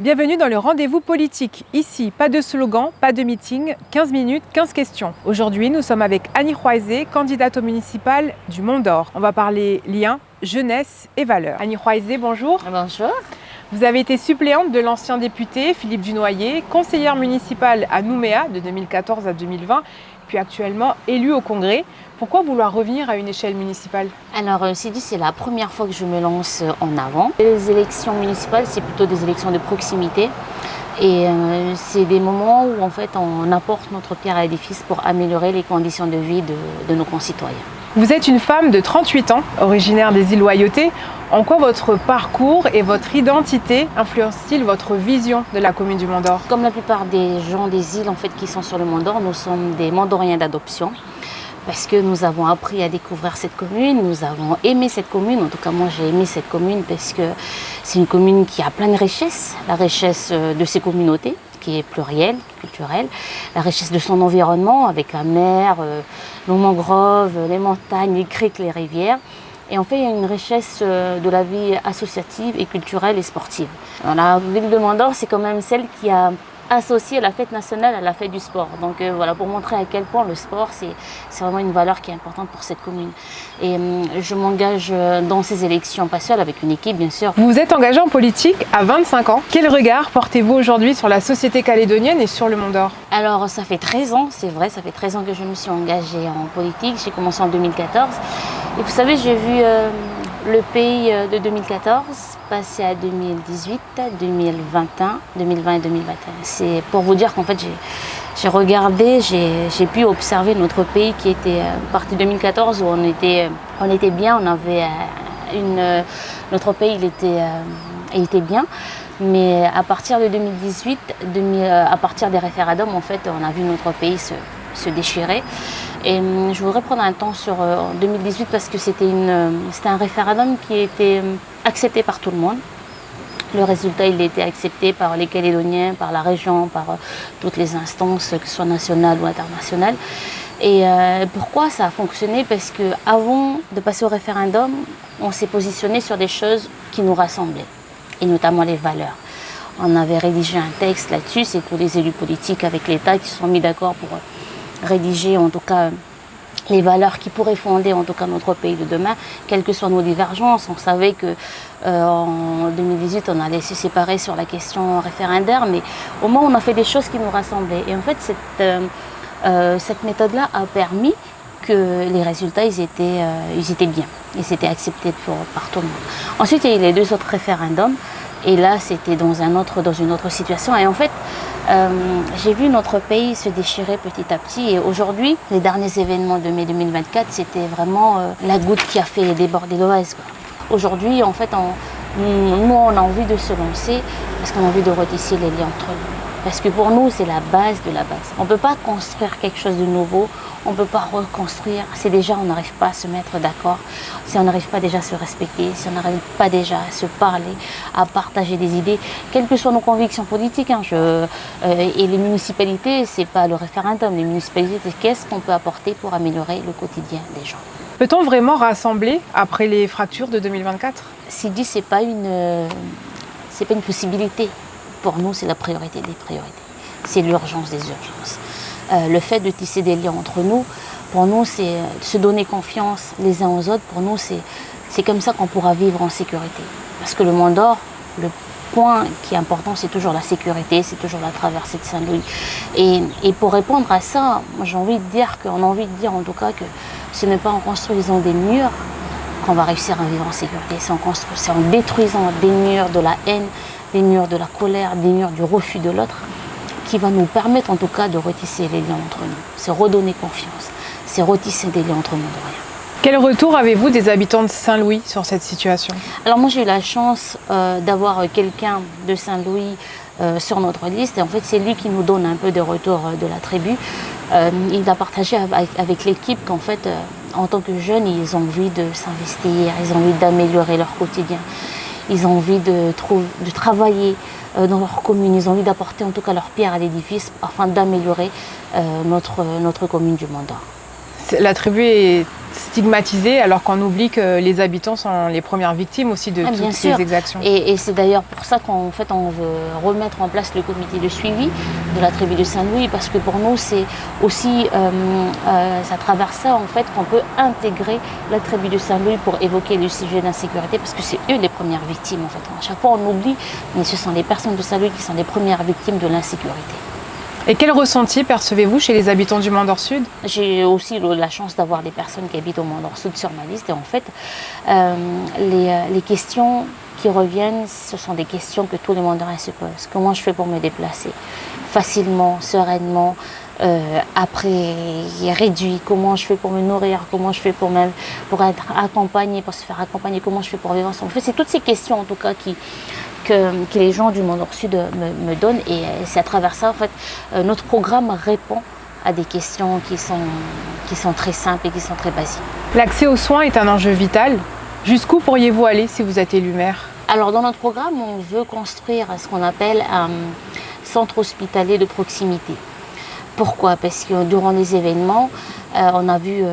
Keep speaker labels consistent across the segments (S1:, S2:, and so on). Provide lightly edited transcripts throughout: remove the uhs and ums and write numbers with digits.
S1: Bienvenue dans le rendez-vous politique. Ici, pas de slogan, pas de meeting, 15 minutes, 15 questions. Aujourd'hui, nous sommes avec Annie Roisey, candidate au municipal du Mont d'Or. On va parler liens, jeunesse et valeurs. Annie Roisey, bonjour.
S2: Bonjour.
S1: Vous avez été suppléante de l'ancien député Philippe Dunoyer, conseillère municipale à Nouméa de 2014 à 2020, puis actuellement élue au Congrès. Pourquoi vouloir revenir à une échelle municipale?
S2: Alors, c'est la première fois que je me lance en avant. Les élections municipales, c'est plutôt des élections de proximité. Et c'est des moments où en fait on apporte notre pierre à l'édifice pour améliorer les conditions de vie de nos concitoyens.
S1: Vous êtes une femme de 38 ans, originaire des îles Loyauté. En quoi votre parcours et votre identité influencent-ils votre vision de la commune du Mont d'Or?
S2: Comme la plupart des gens des îles en fait, qui sont sur le Mont d'Or, nous sommes des Mont-d'Oriens d'adoption. Parce que nous avons appris à découvrir cette commune, nous avons aimé cette commune, en tout cas moi j'ai aimé cette commune parce que c'est une commune qui a plein de richesses, la richesse de ses communautés, qui est plurielle, culturelle, la richesse de son environnement avec la mer, nos mangroves, les montagnes, les criques, les rivières. Et en fait, il y a une richesse de la vie associative et culturelle et sportive. La ville de Mont d'Or, c'est quand même celle qui a associé la fête nationale à la fête du sport. Donc voilà, pour montrer à quel point le sport, c'est vraiment une valeur qui est importante pour cette commune. Et je m'engage dans ces élections, pas seule, avec une équipe bien sûr.
S1: Vous vous êtes engagée en politique à 25 ans. Quel regard portez-vous aujourd'hui sur la société calédonienne et sur le Mont d'Or?
S2: Alors ça fait 13 ans, c'est vrai, ça fait 13 ans que je me suis engagée en politique. J'ai commencé en 2014. Et vous savez, j'ai vu le pays de 2014 passer à 2018, 2021, 2020 et 2021. C'est pour vous dire qu'en fait, j'ai regardé, j'ai pu observer notre pays qui était parti 2014 où on était bien, on avait notre pays il était bien. Mais à partir de 2018, à partir des référendums, en fait, on a vu notre pays se déchirer. Et je voudrais prendre un temps sur 2018 parce que c'était un référendum qui était accepté par tout le monde. Le résultat, il a été accepté par les Calédoniens, par la région, par toutes les instances, que ce soit nationales ou internationales. Et pourquoi ça a fonctionné? Parce qu'avant de passer au référendum, on s'est positionné sur des choses qui nous rassemblaient, et notamment les valeurs. On avait rédigé un texte là-dessus, c'est tous les élus politiques avec l'État qui se sont mis d'accord pour rédiger en tout cas les valeurs qui pourraient fonder en tout cas notre pays de demain, quelles que soient nos divergences. On savait que en 2018 on allait se séparer sur la question référendaire, mais au moins on a fait des choses qui nous rassemblaient. Et en fait cette méthode-là a permis que les résultats ils étaient bien et c'était accepté par tout le monde. Ensuite il y a eu les deux autres référendums. Et là, c'était dans une autre situation. Et en fait, j'ai vu notre pays se déchirer petit à petit. Et aujourd'hui, les derniers événements de mai 2024, c'était vraiment la goutte qui a fait déborder le vase. Aujourd'hui, en fait, nous, on a envie de se lancer parce qu'on a envie de retisser les liens entre nous. Parce que pour nous, c'est la base de la base. On ne peut pas construire quelque chose de nouveau. On ne peut pas reconstruire. C'est déjà, on n'arrive pas à se mettre d'accord. Si on n'arrive pas déjà à se respecter, si on n'arrive pas déjà à se parler, à partager des idées, quelles que soient nos convictions politiques. Et les municipalités, c'est pas le référendum. Les municipalités, c'est qu'est-ce qu'on peut apporter pour améliorer le quotidien des gens.
S1: Peut-on vraiment rassembler après les fractures de 2024?
S2: Sidi, c'est pas une possibilité. Pour nous, c'est la priorité des priorités. C'est l'urgence des urgences. Le fait de tisser des liens entre nous, pour nous, c'est se donner confiance les uns aux autres. Pour nous, c'est comme ça qu'on pourra vivre en sécurité. Parce que le Mont d'Or, le point qui est important, c'est toujours la sécurité, c'est toujours la traversée de Saint-Louis. Et pour répondre à ça, moi, j'ai envie de dire en tout cas que ce n'est pas en construisant des murs qu'on va réussir à vivre en sécurité. C'est en détruisant des murs de la haine, des murs de la colère, des murs du refus de l'autre, qui va nous permettre en tout cas de retisser les liens entre nous. C'est redonner confiance, c'est retisser des liens entre nous de rien.
S1: Quel retour avez-vous des habitants de Saint-Louis sur cette situation?
S2: Alors moi j'ai eu la chance d'avoir quelqu'un de Saint-Louis sur notre liste et en fait c'est lui qui nous donne un peu de retour de la tribu. Il a partagé avec l'équipe qu'en fait en tant que jeunes ils ont envie de s'investir, ils ont envie d'améliorer leur quotidien. Ils ont envie de travailler dans leur commune, ils ont envie d'apporter en tout cas leur pierre à l'édifice afin d'améliorer notre commune du Mont d'Or.
S1: La tribu est stigmatisés alors qu'on oublie que les habitants sont les premières victimes aussi de toutes ces exactions.
S2: Et c'est d'ailleurs pour ça qu'en fait on veut remettre en place le comité de suivi de la tribu de Saint-Louis, parce que pour nous c'est aussi à travers ça en fait qu'on peut intégrer la tribu de Saint-Louis pour évoquer le sujet d'insécurité, parce que c'est eux les premières victimes en fait. À chaque fois on oublie, mais ce sont les personnes de Saint-Louis qui sont les premières victimes de l'insécurité.
S1: Et quel ressenti percevez-vous chez les habitants du Mont d'Or Sud?
S2: J'ai aussi la chance d'avoir des personnes qui habitent au Mont d'Or Sud sur ma liste, et en fait les questions qui reviennent, ce sont des questions que tous les Mondorais se posent. Comment je fais pour me déplacer facilement, sereinement, après réduit, comment je fais pour me nourrir, comment je fais pour être accompagnée, pour se faire accompagner, comment je fais pour vivre ensemble. En fait, c'est toutes ces questions en tout cas que les gens du Mont d'Or Sud me donnent, et c'est à travers ça en fait notre programme répond à des questions qui sont très simples et qui sont très basiques.
S1: L'accès aux soins est un enjeu vital. Jusqu'où pourriez-vous aller si vous êtes élu maire?
S2: Alors dans notre programme, on veut construire ce qu'on appelle un centre hospitalier de proximité. Pourquoi? Parce que durant les événements, on a vu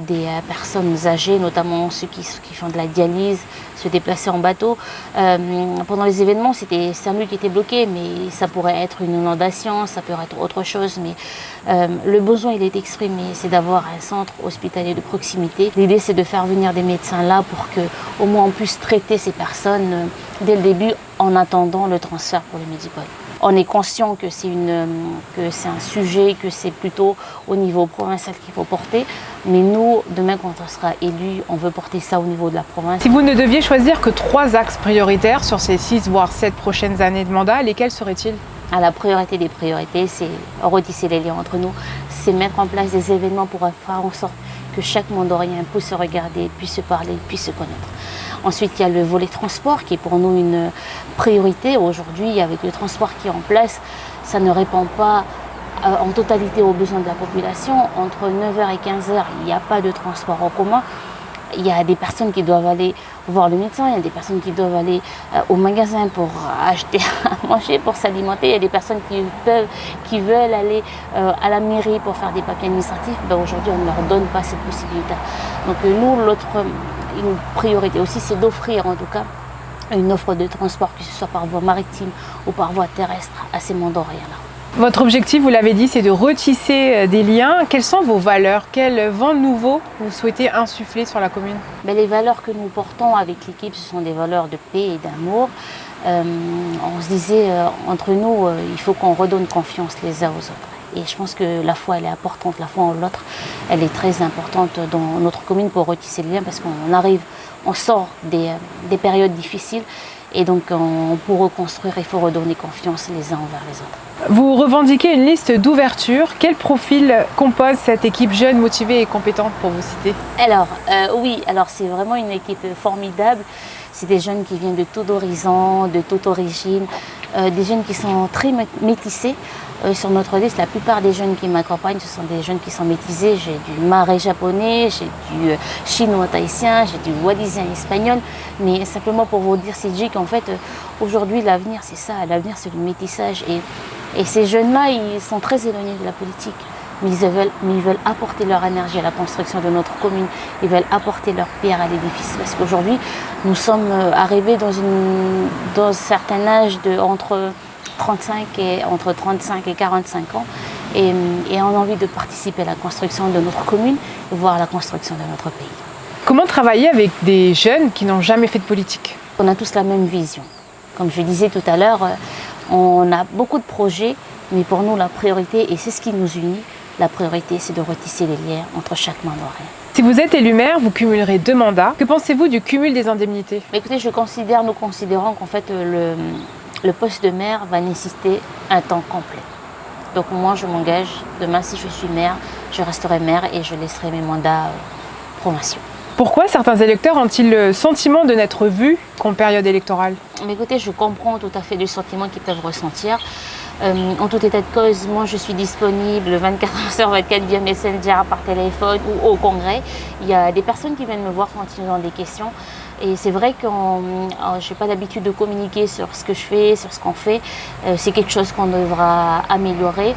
S2: des personnes âgées, notamment ceux qui font de la dialyse, se déplacer en bateau. Pendant les événements, c'était Saint-Louis qui était bloqué, mais ça pourrait être une inondation, ça pourrait être autre chose. Mais le besoin, il est exprimé, c'est d'avoir un centre hospitalier de proximité. L'idée, c'est de faire venir des médecins là pour qu'au moins on puisse traiter ces personnes dès le début, en attendant le transfert pour le médicole. On est conscient que c'est un sujet, que c'est plutôt au niveau provincial qu'il faut porter. Mais nous, demain, quand on sera élu, on veut porter ça au niveau de la province.
S1: Si vous ne deviez choisir que 3 axes prioritaires sur ces 6 voire 7 prochaines années de mandat, lesquels seraient-ils?
S2: La priorité des priorités, c'est retisser les liens entre nous, c'est mettre en place des événements pour faire en sorte que chaque Mondorien puisse se regarder, puisse se parler, puisse se connaître. Ensuite, il y a le volet transport qui est pour nous une priorité. Aujourd'hui, avec le transport qui est en place, ça ne répond pas en totalité aux besoins de la population. Entre 9h et 15h, il n'y a pas de transport en commun. Il y a des personnes qui doivent aller voir le médecin, il y a des personnes qui doivent aller au magasin pour acheter à manger, pour s'alimenter. Il y a des personnes qui veulent aller à la mairie pour faire des papiers administratifs. Aujourd'hui, on ne leur donne pas cette possibilité. Donc nous, une priorité aussi, c'est d'offrir en tout cas une offre de transport, que ce soit par voie maritime ou par voie terrestre, à ces Mondoriens-là.
S1: Votre objectif, vous l'avez dit, c'est de retisser des liens. Quelles sont vos valeurs? Quel vent nouveau vous souhaitez insuffler sur la commune?
S2: Les valeurs que nous portons avec l'équipe, ce sont des valeurs de paix et d'amour. On se disait entre nous, il faut qu'on redonne confiance les uns aux autres. Et je pense que la foi, elle est importante, la foi en l'autre, elle est très importante dans notre commune pour retisser le lien, parce on sort des périodes difficiles, et donc pour reconstruire, il faut redonner confiance les uns envers les autres.
S1: Vous revendiquez une liste d'ouverture. Quel profil compose cette équipe jeune, motivée et compétente, pour vous citer?
S2: Alors c'est vraiment une équipe formidable. C'est des jeunes qui viennent de tout horizon, de toute origine, des jeunes qui sont très métissés. Sur notre liste, la plupart des jeunes qui m'accompagnent, ce sont des jeunes qui sont métissés. J'ai du marais japonais, j'ai du chinois tahitien, j'ai du wallisien espagnol. Mais simplement pour vous dire, CJ, qu'en fait, aujourd'hui, l'avenir, c'est ça. L'avenir, c'est le métissage. Et ces jeunes-là, ils sont très éloignés de la politique. Mais ils veulent apporter leur énergie à la construction de notre commune. Ils veulent apporter leur pierre à l'édifice. Parce qu'aujourd'hui, nous sommes arrivés dans un certain âge entre 35 et 45 ans. Et on a envie de participer à la construction de notre commune, voire à la construction de notre pays.
S1: Comment travailler avec des jeunes qui n'ont jamais fait de politique?
S2: On a tous la même vision. Comme je disais tout à l'heure, on a beaucoup de projets, mais pour nous, la priorité, et c'est ce qui nous unit, la priorité, c'est de retisser les liens entre chaque Mondorien.
S1: Si vous êtes élu maire, vous cumulerez 2 mandats. Que pensez-vous du cumul des indemnités?
S2: Écoutez, nous considérons qu'en fait, le poste de maire va nécessiter un temps complet. Donc moi, je m'engage, demain, si je suis maire, je resterai maire et je laisserai mes mandats provinciaux.
S1: Pourquoi certains électeurs ont-ils le sentiment de n'être vus qu'en période électorale?
S2: Mais écoutez, je comprends tout à fait le sentiment qu'ils peuvent ressentir. En tout état de cause, moi je suis disponible 24h/24 via Messenger, par téléphone ou au congrès. Il y a des personnes qui viennent me voir quand ils ont des questions. Et c'est vrai que je n'ai pas l'habitude de communiquer sur ce que je fais, sur ce qu'on fait. C'est quelque chose qu'on devra améliorer.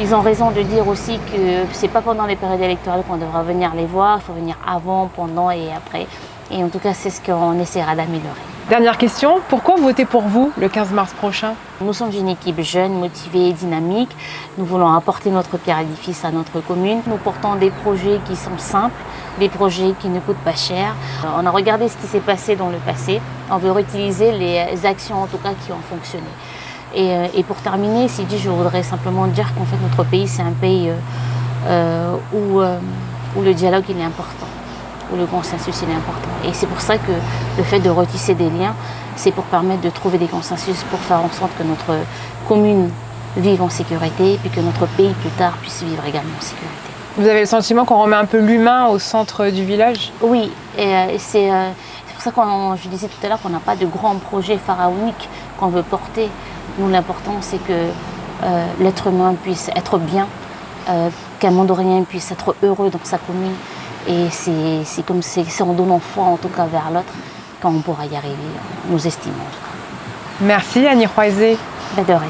S2: Ils ont raison de dire aussi que c'est pas pendant les périodes électorales qu'on devra venir les voir, il faut venir avant, pendant et après. Et en tout cas, c'est ce qu'on essaiera d'améliorer.
S1: Dernière question, pourquoi voter pour vous le 15 mars prochain?
S2: Nous sommes une équipe jeune, motivée et dynamique. Nous voulons apporter notre pierre à l'édifice à notre commune. Nous portons des projets qui sont simples, des projets qui ne coûtent pas cher. On a regardé ce qui s'est passé dans le passé. On veut réutiliser les actions en tout cas qui ont fonctionné. Et pour terminer, Sidi, je voudrais simplement dire qu'en fait notre pays c'est un pays où le dialogue il est important, où le consensus il est important. Et c'est pour ça que le fait de retisser des liens, c'est pour permettre de trouver des consensus pour faire en sorte que notre commune vive en sécurité et puis que notre pays plus tard puisse vivre également en sécurité.
S1: Vous avez le sentiment qu'on remet un peu l'humain au centre du village?
S2: Oui, et c'est pour ça que je disais tout à l'heure qu'on n'a pas de grands projets pharaoniques qu'on veut porter. Nous, l'important, c'est que l'être humain puisse être bien, qu'un Mondorien puisse être heureux dans sa commune. Et c'est en donnant foi, en tout cas, vers l'autre, quand on pourra y arriver, nous estimons en tout cas.
S1: Merci Annie Roisé.
S2: De rien.